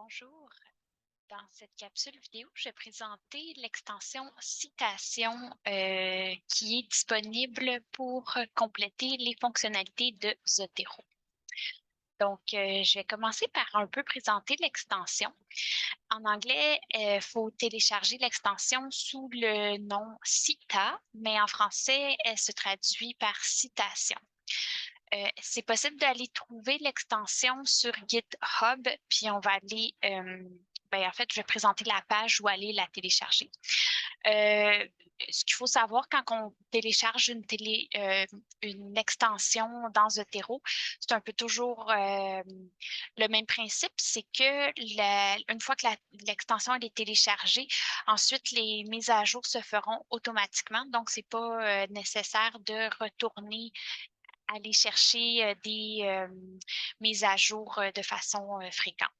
Bonjour. Dans cette capsule vidéo, je vais présenter l'extension Citation qui est disponible pour compléter les fonctionnalités de Zotero. Donc, je vais commencer par un peu présenter l'extension. En anglais, il faut télécharger l'extension sous le nom Cita, mais en français, elle se traduit par citation. C'est possible d'aller trouver l'extension sur GitHub, puis on va aller, en fait, je vais présenter la page où aller la télécharger. Ce qu'il faut savoir quand on télécharge une extension dans Zotero, c'est un peu toujours le même principe, c'est que une fois que l'extension est téléchargée, ensuite les mises à jour se feront automatiquement. Donc, c'est pas nécessaire de retourner aller chercher des mises à jour de façon fréquente.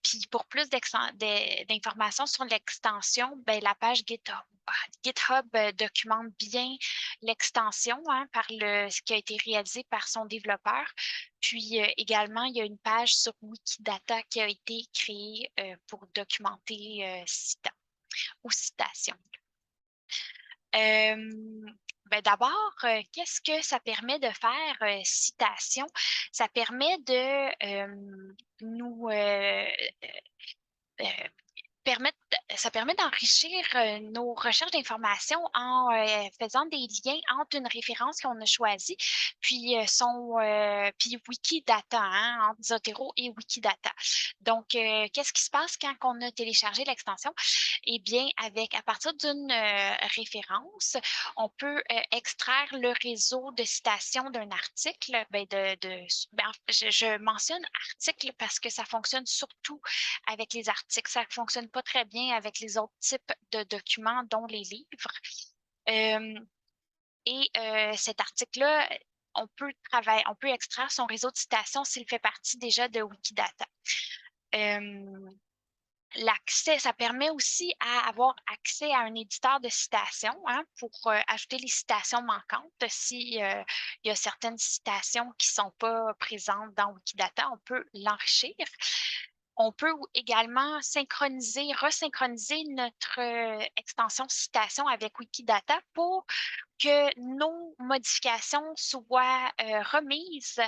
Puis pour plus d'informations sur l'extension, la page GitHub documente bien l'extension par ce qui a été réalisé par son développeur. Puis également, il y a une page sur Wikidata qui a été créée pour documenter citation. D'abord, qu'est-ce que ça permet de faire, citation? Ça permet de nous permettre, ça permet d'enrichir nos recherches d'informations en faisant des liens entre une référence qu'on a choisie, puis puis Wikidata, entre Zotero et Wikidata. Donc, qu'est-ce qui se passe quand on a téléchargé l'extension? Eh bien, à partir d'une référence, on peut extraire le réseau de citations d'un article. Je mentionne article parce que ça fonctionne surtout avec les articles. Ça ne fonctionne pas très bien avec les autres types de documents, dont les livres. Cet article-là, on peut extraire son réseau de citations s'il fait partie déjà de Wikidata. L'accès, ça permet aussi à avoir accès à un éditeur de citations pour ajouter les citations manquantes. S'il y a certaines citations qui ne sont pas présentes dans Wikidata, on peut l'enrichir. On peut également resynchroniser notre extension citation avec Wikidata pour que nos modifications soient remises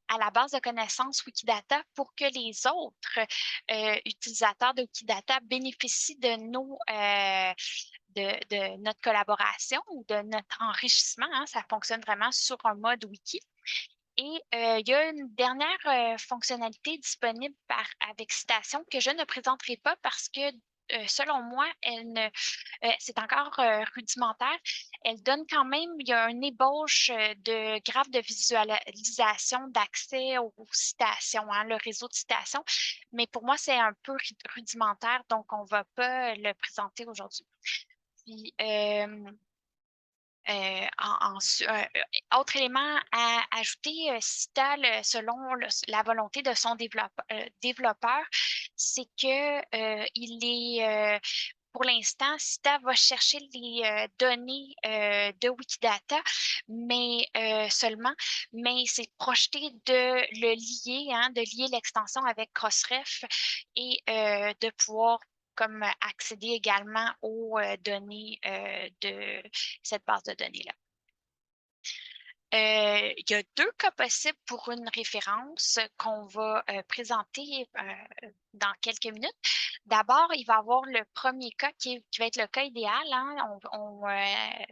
à la base de connaissances Wikidata pour que les autres utilisateurs de Wikidata bénéficient de notre collaboration ou de notre enrichissement. Ça fonctionne vraiment sur un mode wiki. Et il y a une dernière fonctionnalité disponible avec Citation que je ne présenterai pas parce que selon moi, c'est encore rudimentaire. Elle donne quand même, il y a une ébauche de graphe de visualisation d'accès aux citations, le réseau de citations. Mais pour moi, c'est un peu rudimentaire, donc on ne va pas le présenter aujourd'hui. Puis, autre élément à ajouter, Cita, selon la volonté de son développeur, c'est que pour l'instant, Cita va chercher les données de Wikidata, mais seulement, mais c'est projeté de le lier, de lier l'extension avec Crossref et de pouvoir comme accéder également aux données de cette base de données-là. Il y a deux cas possibles pour une référence qu'on va présenter dans quelques minutes. D'abord, il va y avoir le premier cas qui va être le cas idéal. On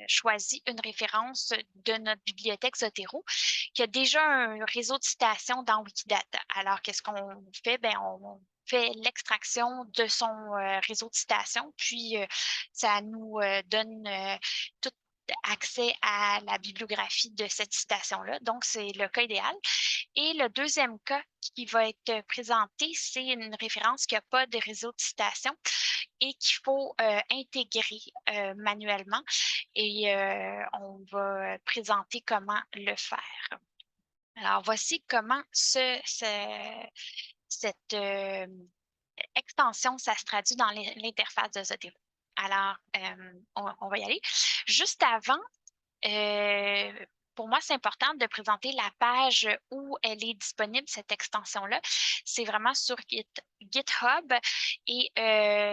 choisit une référence de notre bibliothèque Zotero qui a déjà un réseau de citations dans Wikidata. Alors, qu'est-ce qu'on fait? On fait l'extraction de son réseau de citations, puis ça nous donne tout accès à la bibliographie de cette citation-là. Donc, c'est le cas idéal. Et le deuxième cas qui va être présenté, c'est une référence qui n'a pas de réseau de citation et qu'il faut intégrer manuellement. Et on va présenter comment le faire. Alors, voici comment cette extension, ça se traduit dans l'interface de Zotero. Alors, on va y aller. Juste avant, pour moi, c'est important de présenter la page où elle est disponible, cette extension-là. C'est vraiment sur GitHub et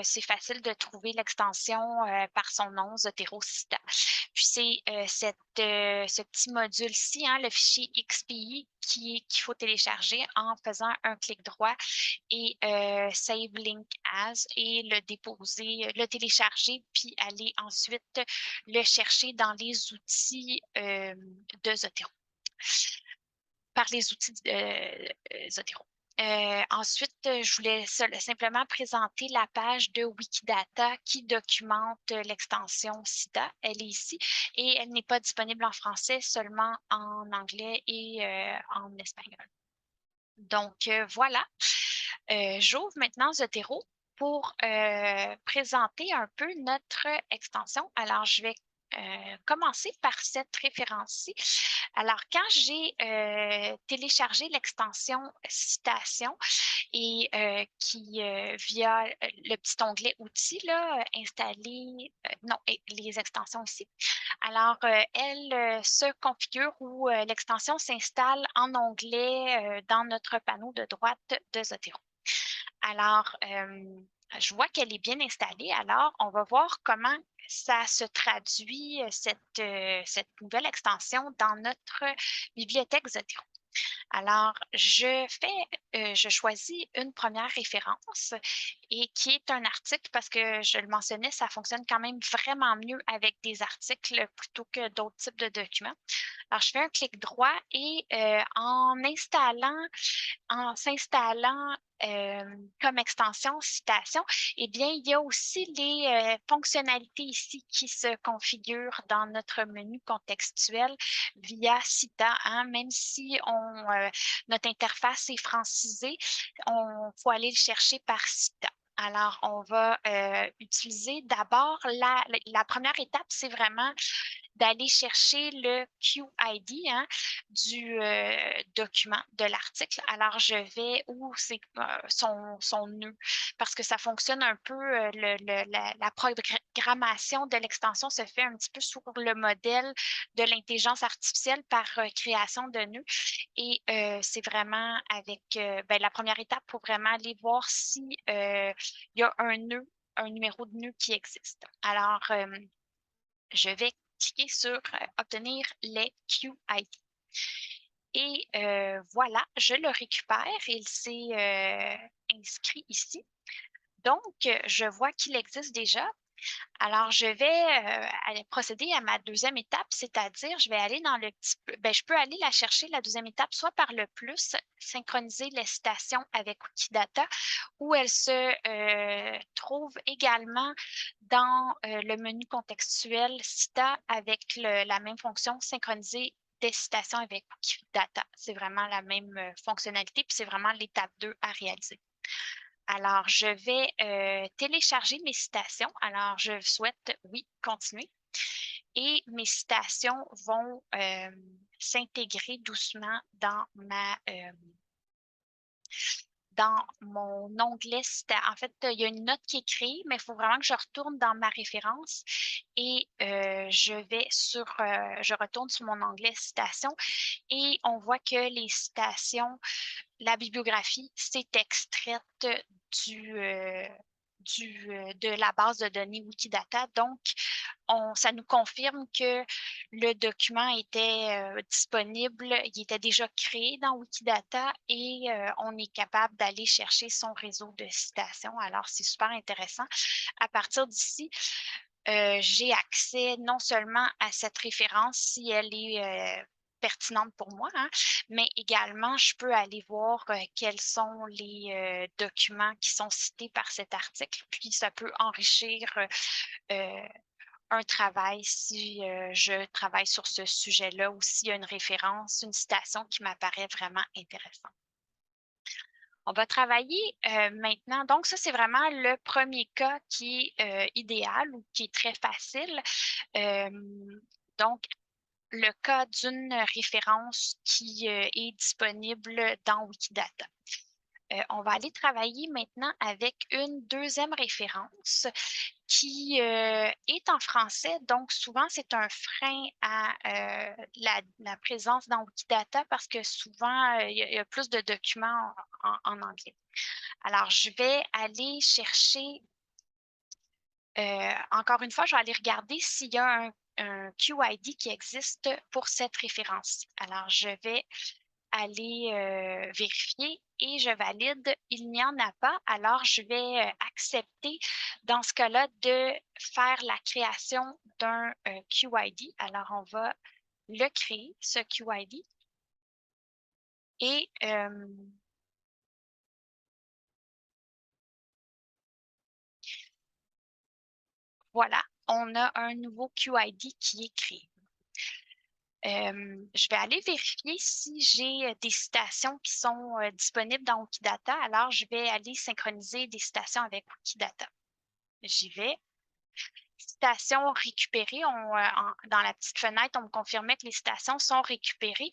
c'est facile de trouver l'extension par son nom, Zotero-Sita. Puis c'est ce petit module-ci, hein, le fichier XPI, qu'il faut télécharger en faisant un clic droit et Save Link As et le déposer, le télécharger, puis aller ensuite le chercher dans les outils de Zotero, par les outils Zotero. Ensuite, je voulais simplement présenter la page de Wikidata qui documente l'extension CITA. Elle est ici et elle n'est pas disponible en français, seulement en anglais et en espagnol. Donc, voilà. J'ouvre maintenant Zotero pour présenter un peu notre extension. Alors, je vais commencer par cette référence-ci. Alors, quand j'ai téléchargé l'extension Citation et qui, via le petit onglet Outils, là, installer, non, les extensions ici. Alors, elle se configure ou l'extension s'installe en onglet dans notre panneau de droite de Zotero. Alors, je vois qu'elle est bien installée. Alors, on va voir comment ça se traduit, cette nouvelle extension dans notre bibliothèque Zotero. Alors, je choisis une première référence et qui est un article parce que je le mentionnais, ça fonctionne quand même vraiment mieux avec des articles plutôt que d'autres types de documents. Alors, je fais un clic droit et en s'installant comme extension citation, eh bien, il y a aussi les fonctionnalités ici qui se configurent dans notre menu contextuel via Cita, hein, même si notre interface est francisée, on faut aller le chercher par Cita. Alors, on va utiliser d'abord la première étape, c'est vraiment d'aller chercher le QID, hein, du document de l'article. Alors, je vais où c'est son nœud, parce que ça fonctionne un peu, la programmation de l'extension se fait un petit peu sur le modèle de l'intelligence artificielle par création de nœuds. Et c'est vraiment avec la première étape pour vraiment aller voir si il y a un nœud, un numéro de nœud qui existe. Alors, je vais cliquer sur obtenir les QID. Et voilà, je le récupère. Il s'est inscrit ici. Donc, je vois qu'il existe déjà. Alors, je vais aller procéder à ma deuxième étape, c'est-à-dire, je vais aller dans le petit je peux aller la chercher, la deuxième étape, soit par le plus, synchroniser les citations avec Wikidata, ou elle se trouve également dans le menu contextuel Cita avec la même fonction, synchroniser des citations avec Wikidata. C'est vraiment la même fonctionnalité, puis c'est vraiment l'étape 2 à réaliser. Alors, je vais télécharger mes citations. Alors, je souhaite, oui, continuer. Et mes citations vont s'intégrer doucement dans mon onglet. En fait, il y a une note qui est créée, mais il faut vraiment que je retourne dans ma référence et je retourne sur mon onglet citations et on voit que les citations, la bibliographie, c'est extraite de la base de données Wikidata. Donc, ça nous confirme que le document était disponible, il était déjà créé dans Wikidata et on est capable d'aller chercher son réseau de citations. Alors, c'est super intéressant. À partir d'ici, j'ai accès non seulement à cette référence si elle est pertinente pour moi, hein, mais également, je peux aller voir quels sont les documents qui sont cités par cet article, puis ça peut enrichir un travail si je travaille sur ce sujet-là ou s'il y a une référence, une citation qui m'apparaît vraiment intéressante. On va travailler maintenant. Donc, ça, c'est vraiment le premier cas qui est idéal ou qui est très facile. Donc, le cas d'une référence qui est disponible dans Wikidata. On va aller travailler maintenant avec une deuxième référence qui est en français. Donc, souvent, c'est un frein à la présence dans Wikidata parce que souvent, il y a plus de documents en anglais. Alors, je vais aller chercher, encore une fois, je vais aller regarder s'il y a un QID qui existe pour cette référence. Alors, je vais aller vérifier et je valide. Il n'y en a pas, alors je vais accepter dans ce cas-là de faire la création d'un QID. Alors, on va le créer, ce QID. Et voilà, on a un nouveau QID qui est créé. Je vais aller vérifier si j'ai des citations qui sont disponibles dans Wikidata. Alors, je vais aller synchroniser des citations avec Wikidata. J'y vais. Citations récupérées, dans la petite fenêtre, on me confirmait que les citations sont récupérées,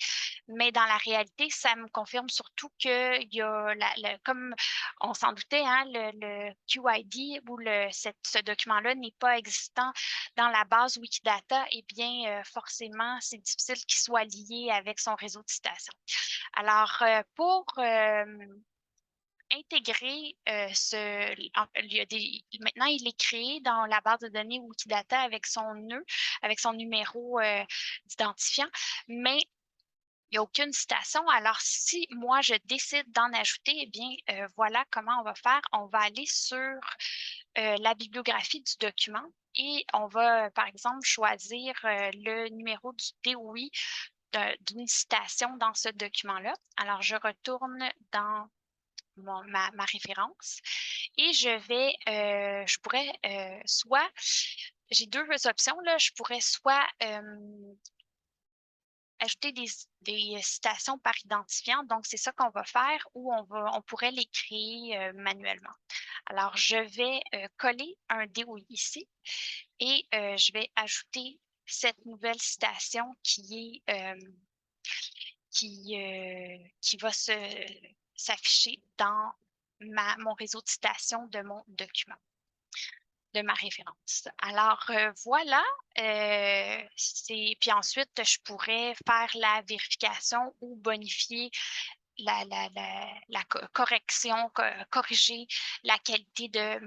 mais dans la réalité, ça me confirme surtout qu'il y a, comme on s'en doutait, hein, le QID ou ce document-là n'est pas existant dans la base Wikidata, eh bien, forcément, c'est difficile qu'il soit lié avec son réseau de citations. Alors, pour intégrer maintenant, il est créé dans la base de données Wikidata avec son nœud, avec son numéro d'identifiant, mais il n'y a aucune citation. Alors, si moi, je décide d'en ajouter, eh bien, voilà comment on va faire. On va aller sur la bibliographie du document et on va, par exemple, choisir le numéro du DOI d'une citation dans ce document-là. Alors, je retourne dans ma référence et je pourrais soit, j'ai deux options, là, je pourrais soit ajouter des citations par identifiant, donc c'est ça qu'on va faire, ou on pourrait les créer manuellement. Alors, je vais coller un DOI ici et je vais ajouter cette nouvelle citation qui va s'afficher dans mon réseau de citations de mon document, de ma référence. Alors, voilà. Puis ensuite, je pourrais faire la vérification ou bonifier la correction, corriger la qualité de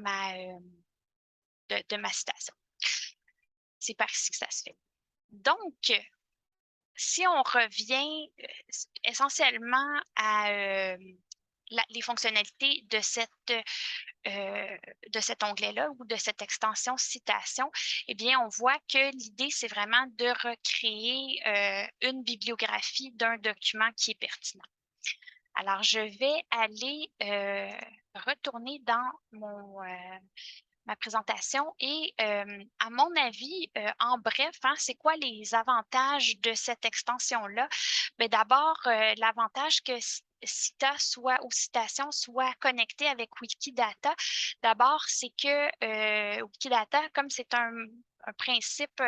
ma citation. C'est par ici que ça se fait. Donc, si on revient essentiellement à les fonctionnalités de cet onglet-là ou de cette extension citation, eh bien, on voit que l'idée, c'est vraiment de recréer une bibliographie d'un document qui est pertinent. Alors, je vais aller retourner dans ma présentation et à mon avis, en bref, hein, c'est quoi les avantages de cette extension-là? Bien, d'abord, l'avantage que Cita soit ou Citation soit connecté avec Wikidata. D'abord, c'est que Wikidata, comme c'est un principe,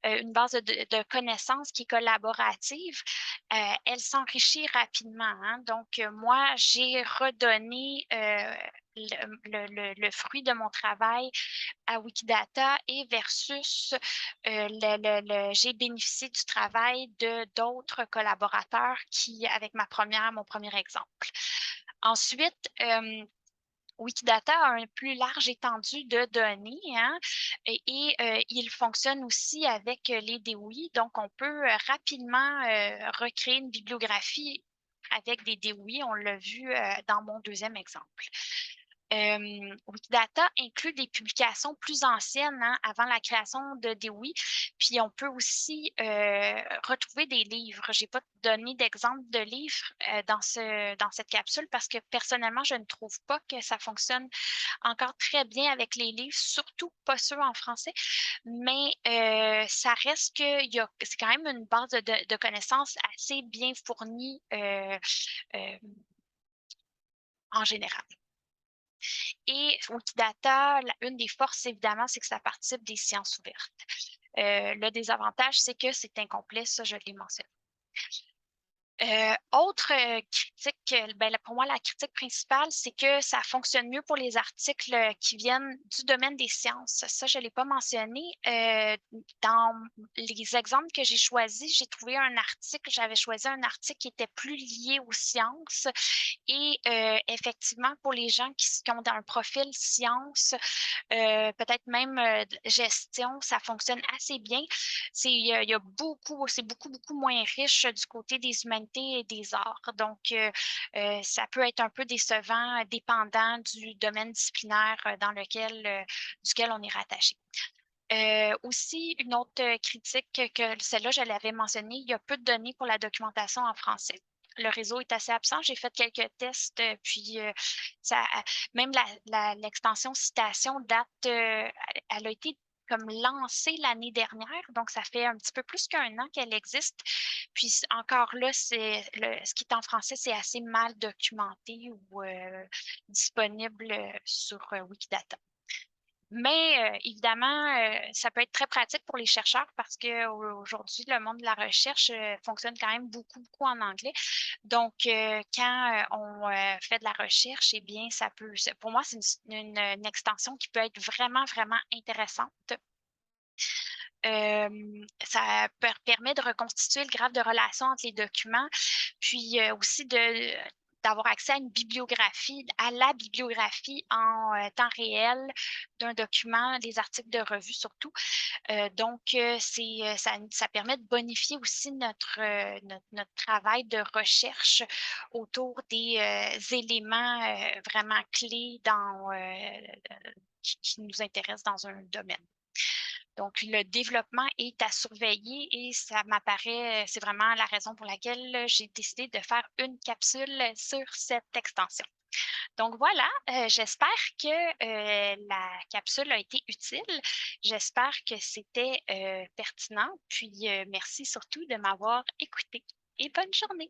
une base de connaissances qui est collaborative, elle s'enrichit rapidement, hein. Donc, moi, j'ai redonné le fruit de mon travail à Wikidata et versus j'ai bénéficié du travail de d'autres collaborateurs avec mon premier exemple. Ensuite, Wikidata a une plus large étendue de données, hein, et il fonctionne aussi avec les DOI. Donc, on peut rapidement recréer une bibliographie avec des DOI. On l'a vu dans mon deuxième exemple. Wikidata inclut des publications plus anciennes, hein, avant la création de DOI. Puis, on peut aussi retrouver des livres. Je n'ai pas donné d'exemple de livres dans cette capsule parce que personnellement, je ne trouve pas que ça fonctionne encore très bien avec les livres, surtout pas ceux en français. Mais ça reste que c'est quand même une base de connaissances assez bien fournie en général. Et Wikidata, une des forces, évidemment, c'est que ça participe des sciences ouvertes. Le désavantage, c'est que c'est incomplet, ça, je l'ai mentionné. Autre critique, ben, pour moi, la critique principale, c'est que ça fonctionne mieux pour les articles qui viennent du domaine des sciences. Ça, je ne l'ai pas mentionné. Dans les exemples que j'ai choisis, j'ai trouvé un article, j'avais choisi un article qui était plus lié aux sciences. Et effectivement, pour les gens qui ont un profil sciences, peut-être même gestion, ça fonctionne assez bien. Il y a beaucoup, c'est beaucoup, beaucoup moins riche du côté des humanités et des arts. Donc, ça peut être un peu décevant, dépendant du domaine disciplinaire duquel on est rattaché. Aussi, une autre critique que celle-là, je l'avais mentionnée, il y a peu de données pour la documentation en français. Le réseau est assez absent. J'ai fait quelques tests, puis ça, même l'extension citation date, elle a été comme lancée l'année dernière, donc ça fait un petit peu plus qu'un an qu'elle existe. Puis encore là, ce qui est en français, c'est assez mal documenté ou disponible sur Wikidata. Mais évidemment, ça peut être très pratique pour les chercheurs parce qu'aujourd'hui, le monde de la recherche fonctionne quand même beaucoup, beaucoup en anglais. Donc, quand on fait de la recherche, eh bien, pour moi, c'est une extension qui peut être vraiment, vraiment intéressante. Ça permet de reconstituer le graphe de relation entre les documents, puis aussi d'avoir accès à une bibliographie, à la bibliographie en temps réel d'un document, des articles de revue surtout. Donc, ça permet de bonifier aussi notre travail de recherche autour des éléments vraiment clés qui nous intéressent dans un domaine. Donc, le développement est à surveiller et ça m'apparaît, c'est vraiment la raison pour laquelle j'ai décidé de faire une capsule sur cette extension. Donc voilà, j'espère que la capsule a été utile. J'espère que c'était pertinent. Puis merci surtout de m'avoir écouté et bonne journée.